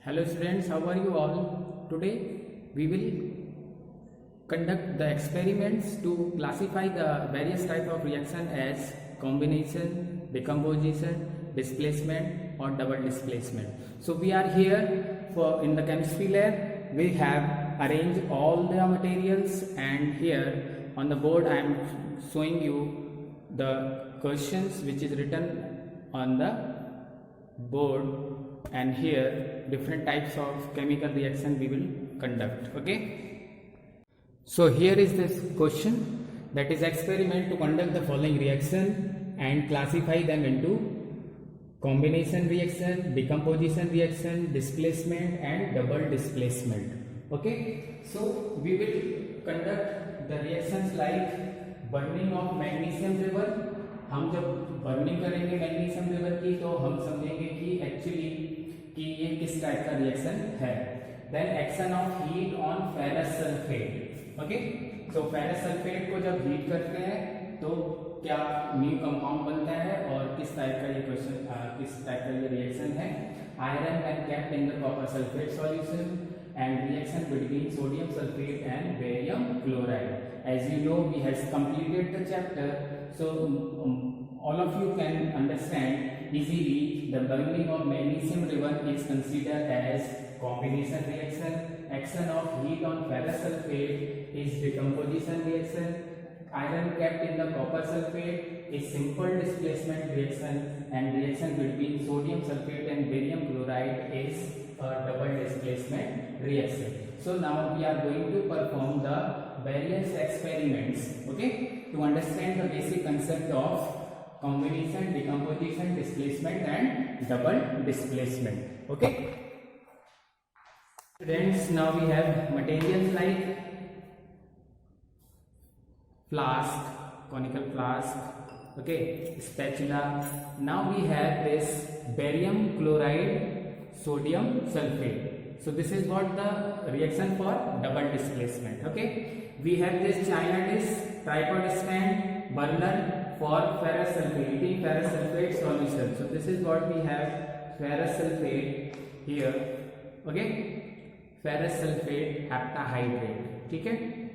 Hello students, how are you all? Today we will conduct the experiments to classify the various type of reaction as combination, decomposition, displacement or double displacement. So we are here for in the chemistry lab. We have arranged all the materials, and here on the board I am showing you the questions which is written on the board, and here different types of chemical reaction we will conduct. Okay, so here is this question, that is experiment to conduct the following reaction and classify them into combination reaction, decomposition reaction, displacement and double displacement. Okay, so we will conduct the reactions like burning of magnesium river. हम जब burning करेंगे magnesium river की तो हम समझेंगे कि actually कि ये किस टाइप का रिएक्शन है. Then action of heat on ferrous sulphate. Okay, so ferrous sulphate को जब हीट करते हैं तो क्या न्यू कंपाउंड बनता है और किस टाइप का ये क्वेश्चन किस टाइप का ये रिएक्शन है. Iron when kept in the copper sulphate solution and reaction between sodium sulfate and barium chloride. As you know, we have completed the chapter, so all of you can understand easily the burning of magnesium ribbon is considered as combination reaction. Action of heat on ferrous sulfate is decomposition reaction. Iron kept in the copper sulfate is simple displacement reaction, and reaction between sodium sulfate and barium chloride is a double displacement reaction. So now we are going to perform the various experiments, okay, to understand the basic concept of combination, decomposition, displacement and double displacement. Okay, students, now we have materials like flask, conical flask, okay, spatula. Now we have this barium chloride, sodium sulfate. So this is what the reaction for double displacement. Okay, we have this China dish, tripod stand, burner for ferrous sulfate, heating ferrous sulfate solution. So this is what we have, ferrous sulfate here. Okay, ferrous sulfate heptahydrate. Okay,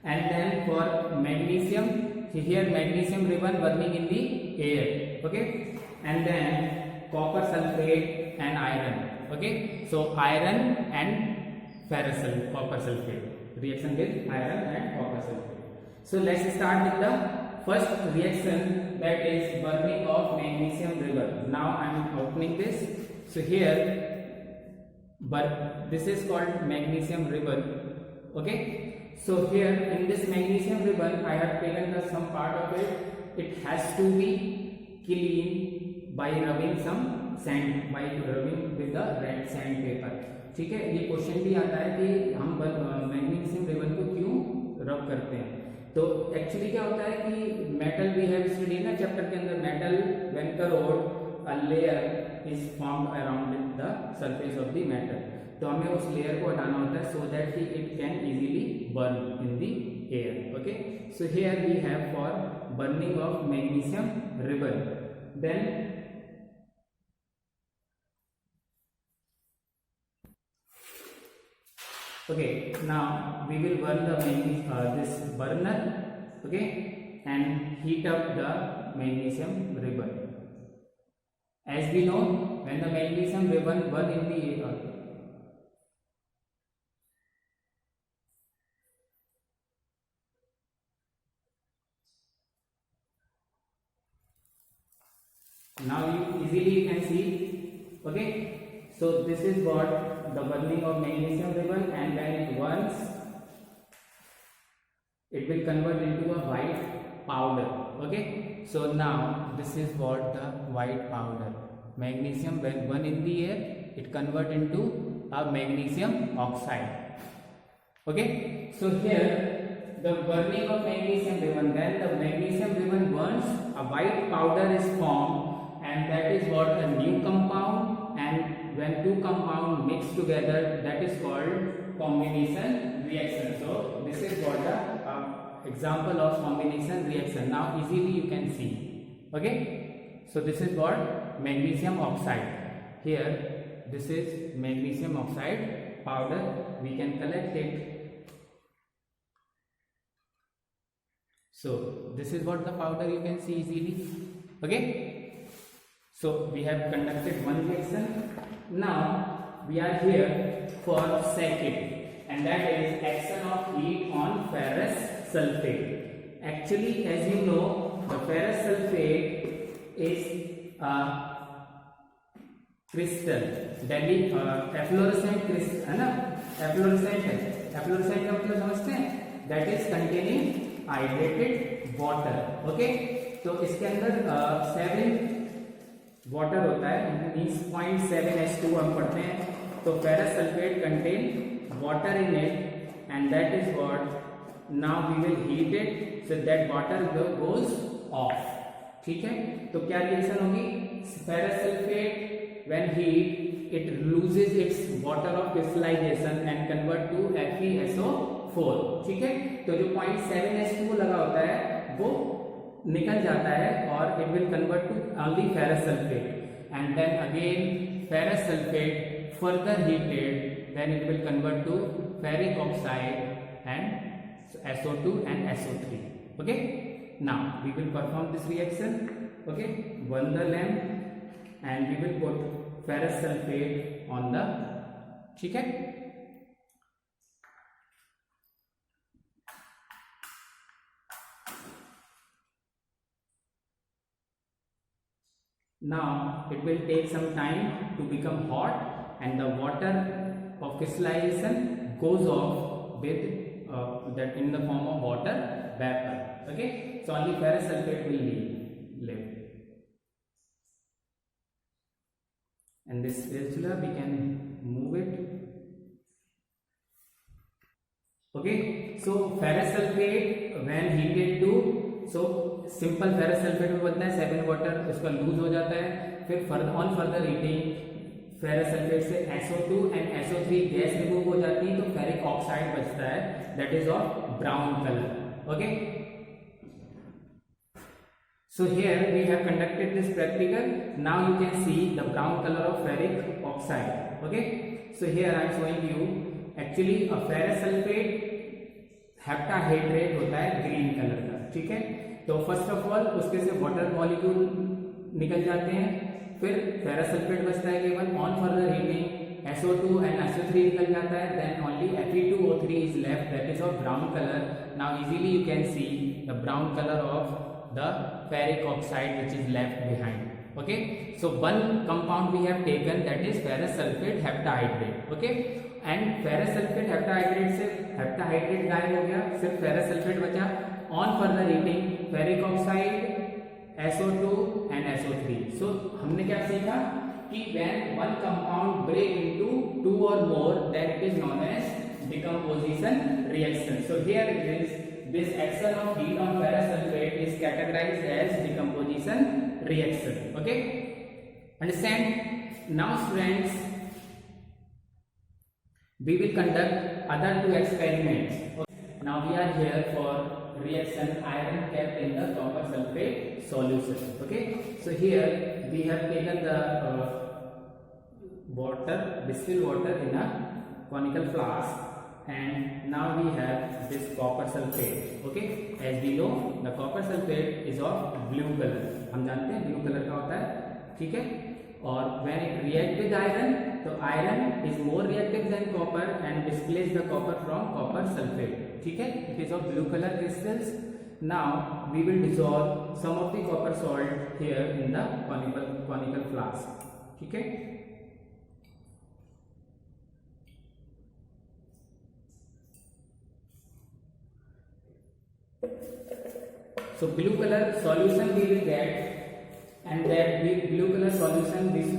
and then for magnesium, here magnesium ribbon burning in the air. Okay, and then copper sulfate and iron. Okay, so iron and copper sulfate reaction with iron and copper sulfate. So let's start with the first reaction, that is burning of magnesium ribbon. Now I am opening this. So here, but this is called magnesium ribbon. Okay, so here in this magnesium ribbon I have taken the some part of it. It has to be clean by rubbing some sand, by rubbing with the red sand paper. ठीक है, ये question भी आता है कि हम magnesium ribbon को क्यों रब करते हैं. तो एक्चुअली क्या होता है कि मेटल भी है स्टडी ना चैप्टर के अंदर, metal when corrode a layer is formed around the surface of the metal. तो हमें उस लेयर को हटाना होता है सो दैट कि it can easily burn in the air. Okay, so here we have for burning of magnesium ribbon. Then okay, now we will burn the this burner, okay, and heat up the magnesium ribbon. As we know, when the magnesium ribbon burn in the now you easily can see. Okay, so this is what the burning of magnesium ribbon, and when it burns it will convert into a white powder. Okay, so now this is what the white powder, magnesium when burn in the air it convert into a magnesium oxide. Okay, so here the burning of magnesium ribbon, then the magnesium ribbon burns, a white powder is formed, and that is what a new compound, and when two compounds mix together, that is called combination reaction. So this is what the example of combination reaction. Now easily you can see. Okay, so this is what magnesium oxide. Here this is magnesium oxide powder. We can collect it. So this is what the powder you can see easily. Okay, so we have conducted one reaction. Now we are here for second, and that is action of heat on ferrous sulfate. Actually, as you know, the ferrous sulfate is a crystal, efflorescent crystal है ना, efflorescent है, efflorescent का मतलब समझते हैं, that is containing hydrated water. Okay, तो इसके अंदर 7 वाटर होता है, मीन्स 0.7H2 हम पढ़ते हैं. तो ferrous sulphate contain water in it and that is what now we will heat it so that water goes off. ठीक है, तो क्या रिएक्शन होगी? Ferrous sulphate when heat it loses its water of crystallization and convert to FeSO4. ठीक है, तो जो 0.7H2 लगा होता है वो निकल जाता है और it will convert to only ferrous sulfate, and then again ferrous sulfate further heated, then it will convert to ferric oxide and SO2 and SO3. Okay, now we will perform this reaction. Okay, burn the lamp and we will put ferrous sulfate on the. ठीक है, now it will take some time to become hot and the water of crystallization goes off with that in the form of water vapor. Okay, so only ferrous sulfate will live. And this spatula we can move it. Okay, so ferrous sulfate when heated to, so simple ferrous sulfate में बनता है 7 water, उसका loose हो जाता है. फिर on further heating ferrous sulphate से SO2 and SO3 gas remove हो जाती है, तो फेरिक ऑक्साइड बचता है, that is of brown colour. Okay, so here we have conducted this practical. Now you can see the brown color of ferric oxide. Okay, so here I am showing you actually a ferrous sulfate हेप्टाहेड्रेट होता है green colour का. ठीक है, तो first of all उसके से water molecule निकल जाते हैं, फिर फेरस सल्फेट बचता है केवल. On further heating SO2 and SO3 निकल जाता है, then only Fe2O3 is left, that is of brown colour. Now easily you can see the brown colour of the ferric oxide which is left behind. Okay, so one compound we have taken, that is ferrous sulfate heptahydrate. Okay, and ferrous sulfate heptahydrate से heptahydrate गायब हो गया, सिर्फ ferrous sulfate बचा. on further heating ferric oxide, SO2 and SO3. so हमने क्या सीखा कि when one compound break into 2 or more, then it is known as decomposition reaction. So here it is, this action of heat on ferrous sulfate is categorized as decomposition reaction. Okay, understand? Now students, we will conduct other 2 experiments. Okay. Now we are here for reaction iron kept in the copper sulfate solution. Okay, so here we have taken the water, distilled water in a conical flask, and now we have this copper sulfate. Okay, as we know the copper sulfate is of blue color, हम जानते हैं blue color का होता है. ठीक है, और when it react with iron, तो iron is more reactive than copper and displace the copper from copper sulfate. ठीक है, it is of blue color crystals. Now we will dissolve some of the copper salt here in the conical flask. ठीक है, so blue color solution we will get, and that blue color solution this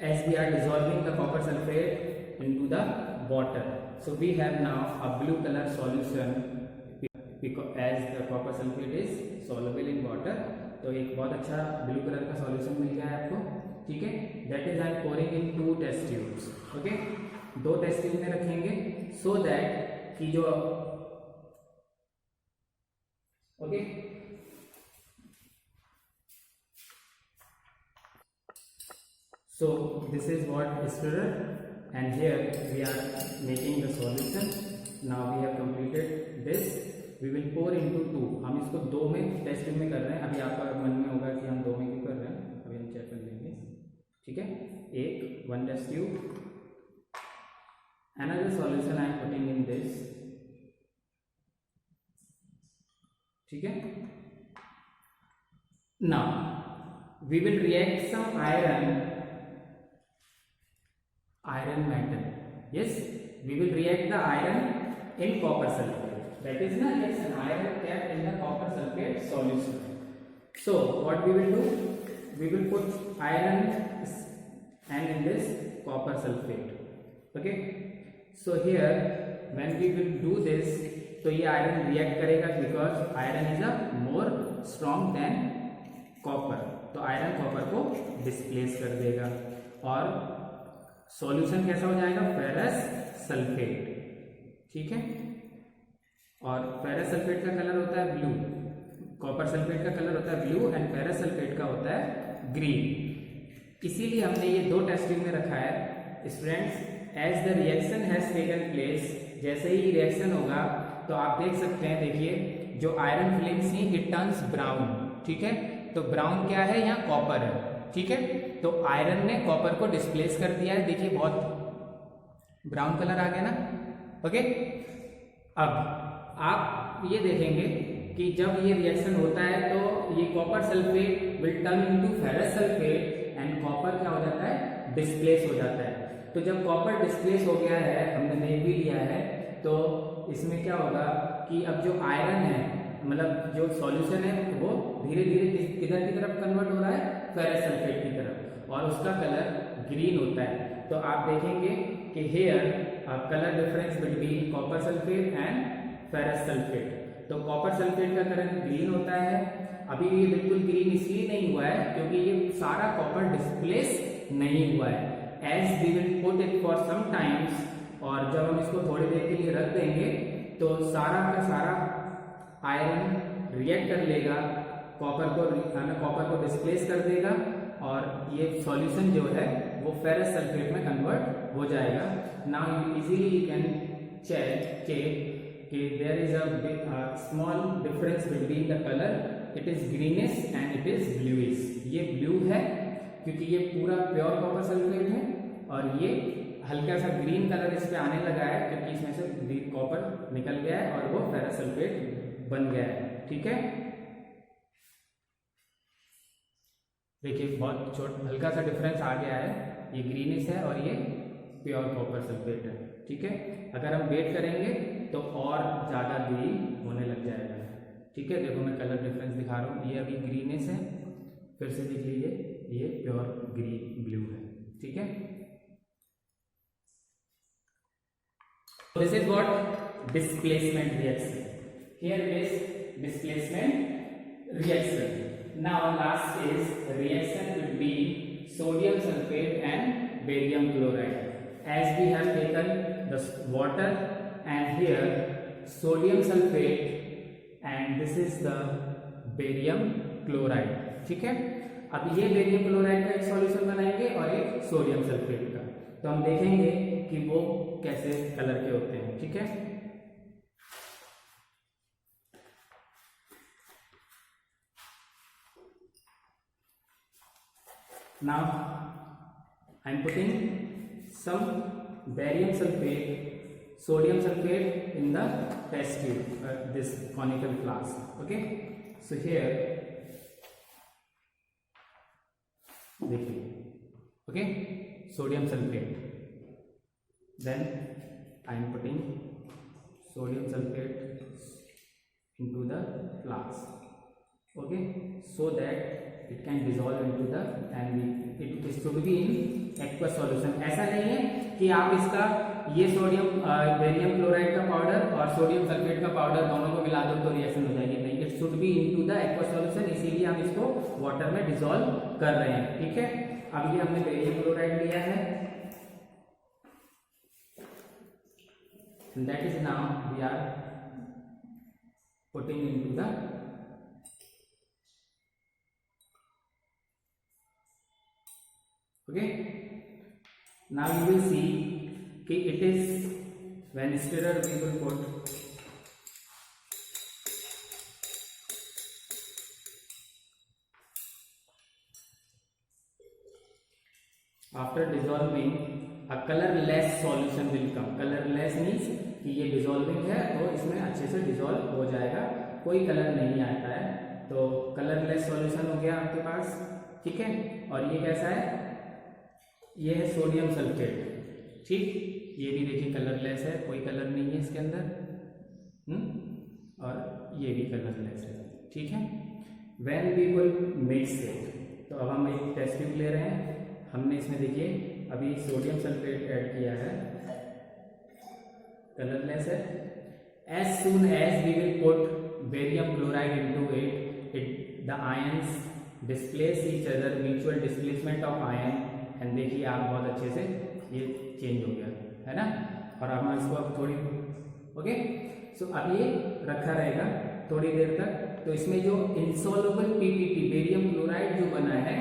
as we are dissolving the copper sulfate into the water. so we have now a blue color solution because as the copper sulfate is soluble in water. तो एक बहुत अच्छा blue colour का solution मिल गया है आपको, ठीक है. That is I am pouring in 2 test tubes. Okay, 2 test tube में रखेंगे सो दैट कि जो okay so this is what stirrer and here we are making the solution. Now we have completed this. We will pour into 2. हम इसको 2 में test tube में कर रहे हैं. अभी आपका मन में होगा कि हम 2 में क्यों कर रहे हैं, अभी हम चेक कर लेंगे, ठीक है. 1 test tube. Another solution I am putting in this, ठीक है. Now we will react some iron metal. Yes, we will react the iron in copper sulfate. That is na reaction iron kept in the copper sulfate solution. So what we will do, we will put iron and in this copper sulfate. Okay, so here when we will do this, तो ये iron react करेगा because iron is a more strong than copper. तो iron copper को displace कर देगा और solution कैसा हो जाएगा, फेरस सल्फेट, ठीक है. और फेरस सल्फेट का कलर होता है ब्लू, कॉपर सल्फेट का कलर होता है ब्लू एंड फेरस सल्फेट का होता है ग्रीन. इसीलिए हमने ये 2 टेस्ट ट्यूब में रखा है. Students, as the reaction has taken place, जैसे ही रिएक्शन होगा तो आप देख सकते हैं, देखिए जो आयरन फिल्म्स थी इट टर्न्स ब्राउन, ठीक है. तो ब्राउन क्या है, यहाँ कॉपर है, ठीक है. तो आयरन ने कॉपर को डिस्प्लेस कर दिया है. देखिए बहुत ब्राउन कलर आ गया ना. ओके, अब आप ये देखेंगे कि जब ये रिएक्शन होता है तो ये copper sulphate will turn into ferrous sulphate and copper क्या हो जाता है, डिस्प्लेस हो जाता है. तो जब कॉपर डिस्प्लेस हो गया है, हमने देख भी लिया है, तो इसमें क्या होगा कि अब जो आयरन है, मतलब जो सॉल्यूशन है वो धीरे धीरे किधर की तरफ कन्वर्ट हो रहा है, फेरस सल्फेट की तरफ, और उसका कलर ग्रीन होता है. तो आप देखेंगे कि here colour difference between copper sulphate and ferrous sulphate. तो कॉपर सल्फेट का कलर ग्रीन होता है. अभी ये बिल्कुल ग्रीन इसलिए नहीं हुआ है क्योंकि ये सारा कॉपर डिस्प्लेस नहीं हुआ है. As we will put it for some times, और जब हम इसको थोड़ी देर के लिए रख देंगे तो सारा का सारा आयरन रिएक्ट कर लेगा, कॉपर को डिस्प्लेस कर देगा और ये सॉल्यूशन जो है वो फेरस सल्फेट में कन्वर्ट हो जाएगा. Now easily you can check कि there is a small difference between the colour. It is greenish and it is bluish. ये ब्लू है क्योंकि ये पूरा प्योर कॉपर सल्फेट है, और ये हल्का सा ग्रीन कलर इस पे आने लगा है क्योंकि इसमें से कॉपर निकल गया है और वो फेरस सल्फेट बन गया है, ठीक है. देखिए बहुत हल्का सा डिफरेंस आ गया है, ये ग्रीनिश है और ये प्योर कॉपर सल्फेट है, ठीक है. अगर हम वेट करेंगे तो और ज़्यादा ग्रीन होने लग जाएगा, ठीक है. देखो मैं कलर डिफरेंस दिखा रहा हूँ, ये अभी ग्रीनिश है, फिर से देख लीजिए ये प्योर ग्रीन ब्लू है, ठीक है. This is what displacement reaction. Here is displacement reaction. Now last is reaction between sodium sulfate and barium chloride. As we have taken the water and here sodium sulfate and this is the barium chloride. ठीक है. अब ये barium chloride का एक solution बनाएंगे और एक sodium sulphate का. तो हम देखेंगे कि वो कैसे कलर के होते हैं, ठीक है. Now I am putting some barium sulfate, sodium sulfate in the test tube, this conical flask. Okay, so here देखिए, okay, sodium sulfate. Then I am putting sodium sulfate into the flask. Okay, so that it can dissolve into the and it should be in aqueous solution. ऐसा नहीं है कि आप इसका ये sodium barium chloride का powder और sodium sulphate का पाउडर दोनों को मिला दो तो रिएक्शन हो जाएगी, नहीं, it should be into the aqua solution, इसीलिए हम इसको वाटर में डिसॉल्व कर रहे हैं। ठीक है, अब ये हमने बेरियम क्लोराइड लिया है, that is now we are putting into the okay. Now you will see कि it is when stirrer we will put after dissolving a colorless solution will come. colorless means कि ये dissolving है तो इसमें अच्छे से dissolve हो जाएगा, कोई कलर नहीं आता है, तो colorless solution हो गया आपके पास। ठीक है, और ये कैसा है, ये है सोडियम सल्फेट। ठीक, ये भी देखिए कलरलेस है, कोई कलर नहीं है इसके अंदर, और ये भी कलरलेस है। ठीक है, when we will mix it, तो अब हम एक टेस्ट ट्यूब ले रहे हैं, हमने इसमें देखिए अभी सोडियम सल्फेट ऐड किया है, कलरलेस है। As soon as we will put barium chloride into it the ions displace each other, mutual displacement of ion, and देखिए आप बहुत अच्छे से ये चेंज हो गया है ना। और अब हम इसको अब थोड़ी ओके, सो अब ये रखा रहेगा थोड़ी देर तक, तो इसमें जो इंसॉल्युबल पीपीटी बेरियम क्लोराइड जो बना है,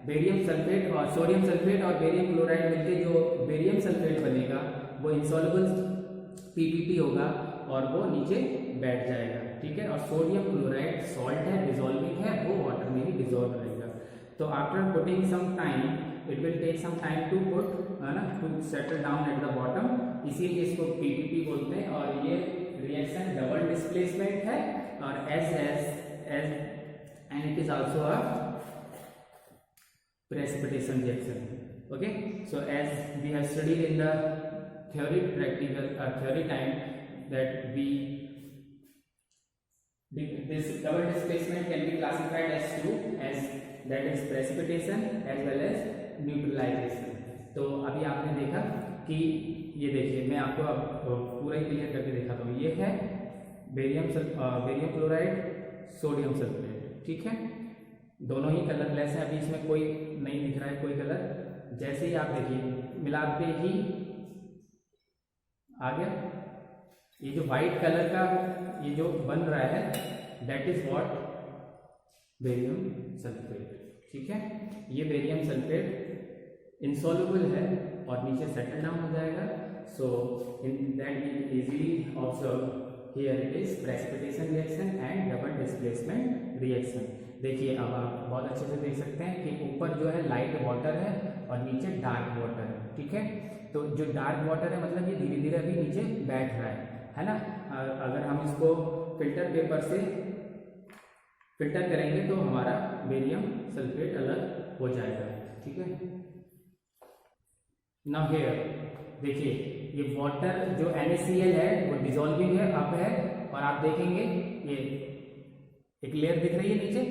बेरियम सल्फेट और सोडियम सल्फेट और बेरियम क्लोराइड मिलके जो बेरियम सल्फेट बनेगा वो इंसॉल्युबल पीपीटी होगा और वो नीचे बैठ जाएगा। ठीक है, और सोडियम क्लोराइड सॉल्ट है, डिसॉल्विंग है, वो वाटर में ही डिसॉल्व रहेगा। तो after putting some time it will take some time to put है ना, to settle down at the bottom, इसीलिए इसको पीपीटी बोलते हैं। और ये रिएक्शन डबल डिस्प्लेसमेंट है और as and it is also a precipitation reaction. Okay, so as we have studied in the theory time that this double displacement can be classified as two, as that is precipitation as well as neutralization. तो अभी आपने देखा कि ये देखिए, मैं आपको अब पूरा ही क्लियर करके दिखाता हूँ। ये है बेरियम क्लोराइड, सोडियम सल्फेट। ठीक है, दोनों ही कलरलेस है, अभी इसमें कोई नहीं दिख रहा है कोई कलर। जैसे ही आप देखिए मिलाते ही आ गया, ये जो व्हाइट कलर का ये जो बन रहा है that is what barium sulphate. ठीक है, ये बेरियम सल्फेट इंसॉल्युबल है और नीचे सेटल डाउन हो जाएगा। So in that we easily observe here it is precipitation reaction and double displacement reaction. देखिए अब आप बहुत अच्छे से देख सकते हैं कि ऊपर जो है लाइट वाटर है और नीचे डार्क वाटर है। ठीक है, तो जो डार्क वाटर है मतलब ये धीरे धीरे अभी नीचे बैठ रहा है ना। अगर हम इसको फिल्टर पेपर से फिल्टर करेंगे तो हमारा बेरियम सल्फेट अलग हो जाएगा। ठीक है, नाउ हियर देखिए ये वाटर जो NaCl है वो डिसॉल्विंग है, अप है, और आप देखेंगे ये एक लेयर दिख रही है नीचे,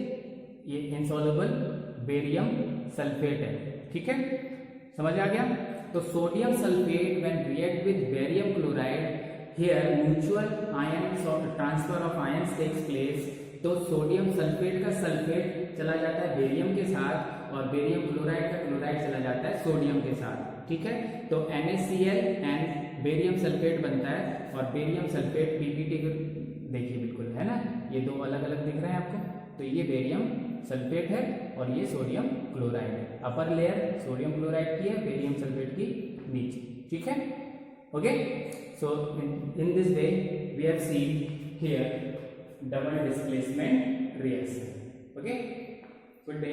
ये इनसॉल्युबल बेरियम सल्फेट है। ठीक है, समझ आ गया। तो sodium sulphate when react with barium chloride here mutual ion transfer of ions takes place. तो सोडियम सल्फेट का सल्फेट चला जाता है बेरियम के साथ और बेरियम क्लोराइड का क्लोराइड चला जाता है सोडियम के साथ। ठीक है, तो NaCl एंड बेरियम सल्फेट बनता है और बेरियम सल्फेट पीपीटी देखिए बिल्कुल है ना, ये दो अलग अलग दिख रहे हैं आपको। तो ये बेरियम सल्फेट है और ये सोडियम क्लोराइड है। अपर लेयर सोडियम क्लोराइड की है, बेरियम सल्फेट की नीचे। ठीक है, okay. So in this way we have seen here double displacement reaction. Okay, good day.